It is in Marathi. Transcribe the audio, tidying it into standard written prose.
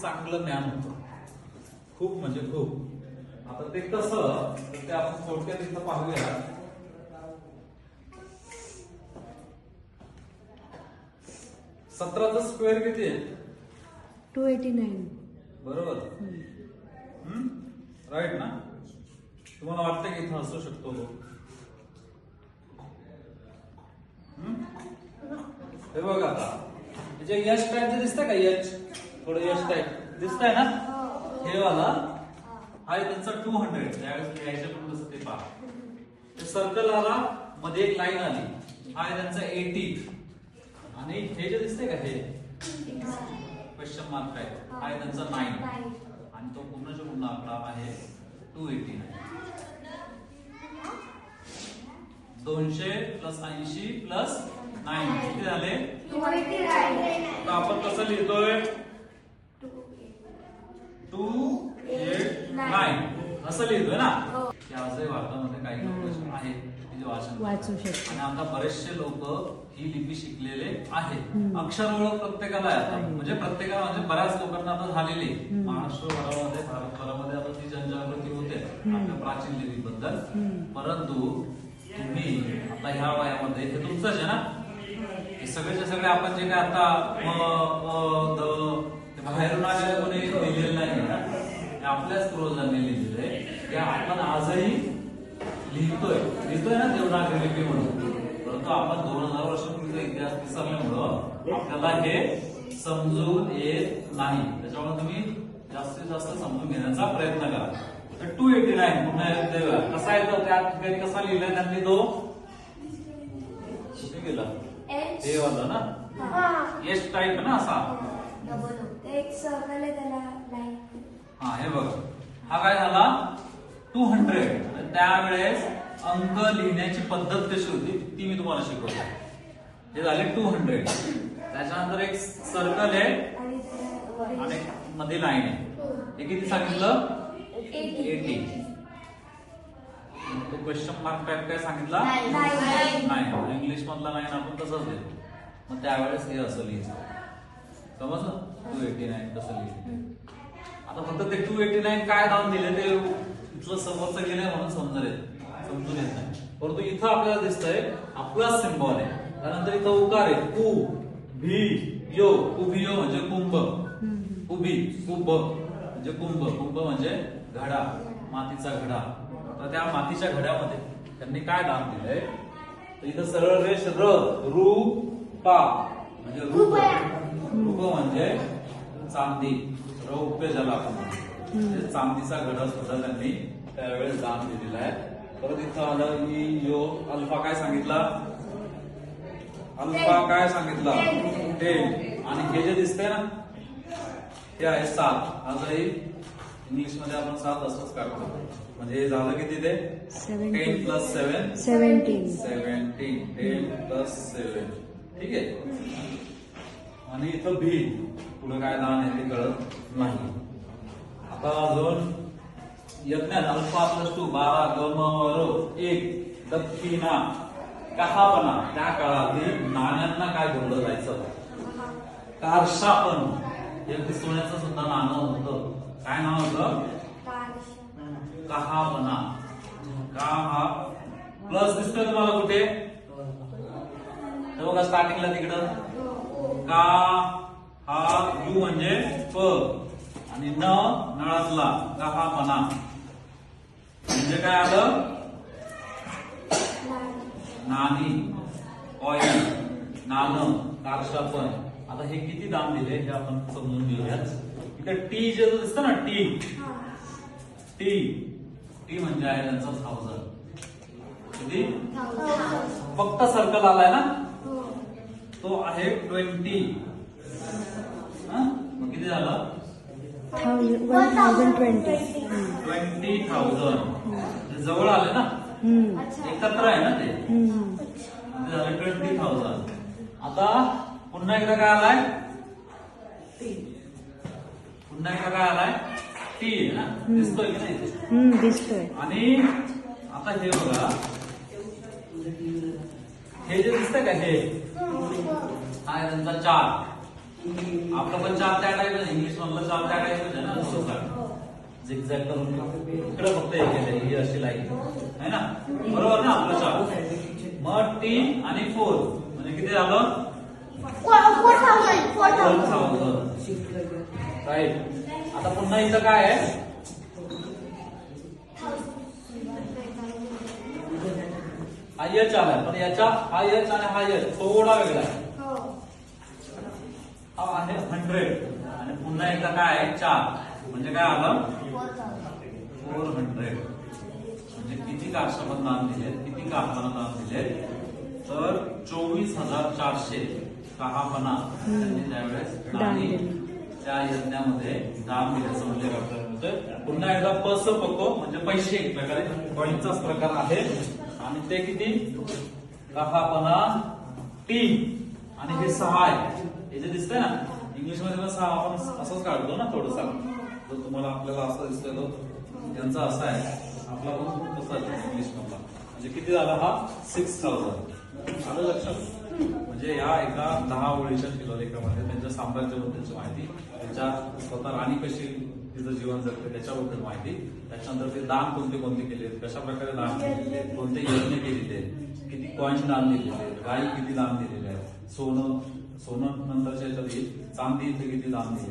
चांगलं ज्ञान होतं, खूप म्हणजे खूप. आता ते कसं ते आपण थोडक्यात इथं पाहूया. सतराचा स्क्वेअर किती आहे? 289. बरोबर, राईट ना? तुम्हाला वाटतं की इथं असू शकतो तो? हे बघा आता म्हणजे यश टाईप दिसतंय का? यश थोडं यश टाईप दिसतंय ना? हे वाला आहे त्यांचा 200. त्यावेळेस लिहायचं पण कसं ते पहा. ते सर्कल आला, मध्ये एक लाईन आली, हा आहे त्यांचा 80. आणि हे जे दिसतंय का, हे क्वेश्चन मार्क आहे, हा आहे त्यांचा 9. आणि तो पूर्णच्या पूर्ण आकडा आहे 289. 200 प्लस 80 प्लस 9 किती झाले? 289. आपण कसं लिहितोय? 289 असं लिहितोय ना? की आजही भारतामध्ये काही लोक आहेत की जे वाचू शकतात. आणि आता बरेचसे लोक ही लिपी शिकलेले आहेत. अक्षर ओळख प्रत्येकाला आहे, म्हणजे प्रत्येकाला म्हणजे बऱ्याच लोकांना आता झालेली. महाराष्ट्रभरामध्ये, भारतभरामध्ये आता ती जनजागृती होते आपल्या प्राचीन लिपीबद्दल. परंतु तुम्ही आता ह्या वयामध्ये हे तुमचंच आहे ना? हे सगळेचे सगळे आपण जे काय आता बाहेरून आलेलं कोणी लिहिलेलं नाही ना, हे आपल्याच पूर्वजांनी लिहिलेलं आहे. ते आपण आजही लिहितोय ना देवनागरी लिपी म्हणून. परंतु आपण 2000 वर्षापूर्वीचा इतिहास विसरल्यामुळं आपल्याला हे समजून येत नाही. त्याच्यामुळे तुम्ही जास्तीत जास्त समजून घेण्याचा प्रयत्न करा. 289 पुन्हा एकदा कसा येतो, त्या ठिकाणी कसा लिहिलाय त्यांनी तो? कुठे गेला? हे वाला ना, एस टाईप ना असा. एक सर्कल आहे त्याला लाईन. हा हे बघा, हा काय झाला 200. त्यावेळेस अंक लिहिण्याची पद्धत कशी होती ती मी तुम्हाला शिकवतो. हे झाले 200. त्याच्यानंतर एक सर्कल आहे आणि मध्ये लाईन आहे. हे किती सांगितलं? 80. तो क्वेश्चन मार्क टाईप काय सांगितला? नाही. इंग्लिश मधला लाईन आपण तसंच लिहितो. मग त्यावेळेस हे असं लिहिलं, समजलं? 289 कसं लिहिलं. आता फक्त ते 289 काय नाव दिले ते इथलं समोरचं गेलंय म्हणून समजून येत नाही. परंतु इथं आपल्याला दिसतंय आपला सिम्बॉल आहे. त्यानंतर इथं उकार आहे, कु भी यो. कुभियो म्हणजे कुंभ, कुभी कुंभ म्हणजे कुंभ. कुंभ म्हणजे घडा, मातीचा घडा. तर त्या मातीच्या घड्यामध्ये त्यांनी काय नाम दिलंय? तर इथं सरळ रेष र, रू पा म्हणजे रूप. रूप म्हणजे चांदी, रौप्य ज्याला आपण म्हणतो. चांदीचा घडा सुद्धा त्यांनी त्यावेळेस दान दिलेला आहे. परत इथं आलं ई यो. अल्फा काय सांगितला? अल्फा काय सांगितला? 10. आणि हे जे दिसतंय ना ते आहे 7. आजही इंग्लिश मध्ये आपण 7 असंच काढतो. म्हणजे हे झालं किती ते? 10 प्लस 7 17. 10 प्लस 7. ठीक आहे. आणि इथं भी पुढे काय दान आहे ते कळत नाही. आता अजून यज्ञात अल्फा प्लस 2 12 गम 1 दक्षिणा कहापणा. त्या काळातील नाण्यांना काय बोललं जायचं? कारशापण. हे सोन्याचं सुद्धा नाणं होतं. काय नाव होतं? कहापणा. का हा प्लस दिसतोय तुम्हाला कुठे? बघा स्टार्टिंगला तिकडं का हा यू म्हणजे प आणि न नळातला कहापणा म्हणजे काय आलं? नाणी, कॉइन, नाणं, कारशापण. आता हे किती दाम दिले हे आपण समजून घेऊयात. इथे टी जे दिसतं ना, टी टी टी म्हणजे आहे त्यांचा 1000. किती? फक्त सर्कल आलाय ना, तो आहे 20. मग किती झालं? 1020. 20,000. जवळ आले ना, एकत्र आहे ना ते. झालं 20,000. आता पुन्हा एकदा काय आलाय? पुन्हा एकदा काय आलाय? टी आहे ना, दिसतोय की नाही? दिसतोय. आणि आता हे बघा, हे जे दिसतंय का, हे हा आहे त्यांचा 4. आपलं पण चार त्या टाईप इंग्लिश मधलं चार त्या टाईपच आहे ना. झिगझॅग करून इकडे फक्त हे केलंय, ही अशी लाईन आहे ना, बरोबर ना आपलं चार. मग 3 आणि 4 म्हणजे किती झालं? 4,000. राईट. आता पुन्हा इथं काय आहे? हा एच आलाय, पण याच्या हा एच आणि हा एच थोडा वेगळा आहे. हा आहे 100 आणि पुन्हा एकदा काय आहे 4 म्हणजे काय आलं? 400. म्हणजे किती काष्टपद दान दिले, किती कापना दान दिले? तर 24,400 कहापना त्यांनी त्यावेळेस दानी त्या यज्ञामध्ये दान दिल्याचं म्हणजे आपल्याला पुन्हा एकदा पस पको म्हणजे पैसे एक प्रकारे पॉईंटचाच प्रकार आहे. आणि ते किती? कहापना 3 आणि हे 6 आहे. हे जे दिसतंय ना इंग्लिश मध्ये पण 6 आपण असंच काढतो ना थोडंसा. जर तुम्हाला आपल्याला असं दिसतोय तो यांचा असा आहे, आपला पण तसा इंग्लिश मधला. म्हणजे किती झाला हा? 6,000. आलं लक्षात? म्हणजे या एका 10 ओळीच्या शिलालेखामध्ये त्यांच्या साम्राज्याबद्दलची माहिती, त्यांच्या स्वतः राणी कशी तिचं जीवन जगते त्याच्याबद्दल माहिती, त्याच्यानंतर ते दान कोणते कोणते केले, कशा प्रकारे दान केलेले, कोणते यज्ञ केलेले, किती कॉईन दान दिलेले, गायी किती दान दिलेले आहे, सोनं नंतरच्या याच्यात चांदी इथे किती दान दिले.